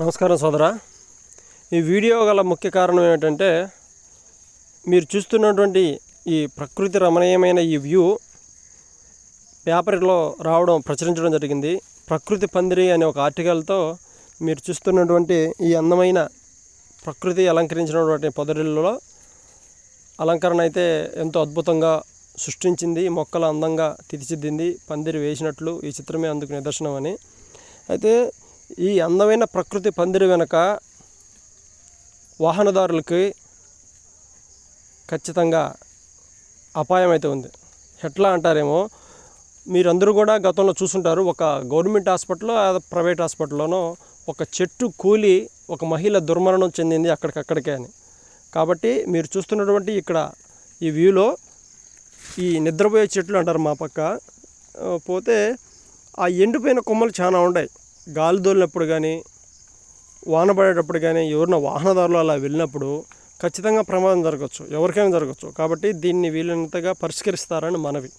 నమస్కారం సోదరా. ఈ వీడియో గల ముఖ్య కారణం ఏమిటంటే, మీరు చూస్తున్నటువంటి ఈ ప్రకృతి రమణీయమైన ఈ వ్యూ పేపర్లో ప్రచురించడం జరిగింది. ప్రకృతి పందిరి అనే ఒక ఆర్టికల్తో మీరు చూస్తున్నటువంటి ఈ అందమైన ప్రకృతి అలంకరించినటువంటి పొదరిల్లో అలంకరణ అయితే ఎంతో అద్భుతంగా సృష్టించింది. మొక్కలు అందంగా తీర్చిదిద్దింది. పందిరి వేసినట్లు ఈ చిత్రమే అందుకు నిదర్శనం అని. అయితే ఈ అందమైన ప్రకృతి పందిరి వెనుక వాహనదారులకి ఖచ్చితంగా అపాయం అయితే ఉంది. ఎట్లా అంటారేమో, మీరందరూ కూడా గతంలో చూసుంటారు. ఒక గవర్నమెంట్ హాస్పిటల్లో, ప్రైవేట్ హాస్పిటల్లోనో ఒక చెట్టు కూలి ఒక మహిళ దుర్మరణం చెందింది అక్కడికక్కడికే అని. కాబట్టి మీరు చూస్తున్నటువంటి ఇక్కడ ఈ వ్యూలో ఈ నిద్రపోయే చెట్లు అంటారు మా పక్క. పోతే ఆ ఎండిపోయిన కొమ్మలు చాలా ఉన్నాయి. గాలి దోలినప్పుడు కానీ, వాన పడేటప్పుడు కానీ, ఎవరిన వాహనదారులు అలా వెళ్ళినప్పుడు ఖచ్చితంగా ప్రమాదం జరగవచ్చు, ఎవరికైనా జరగవచ్చు. కాబట్టి దీన్ని వీలైనంతగా పరిష్కరిస్తారని మనవి.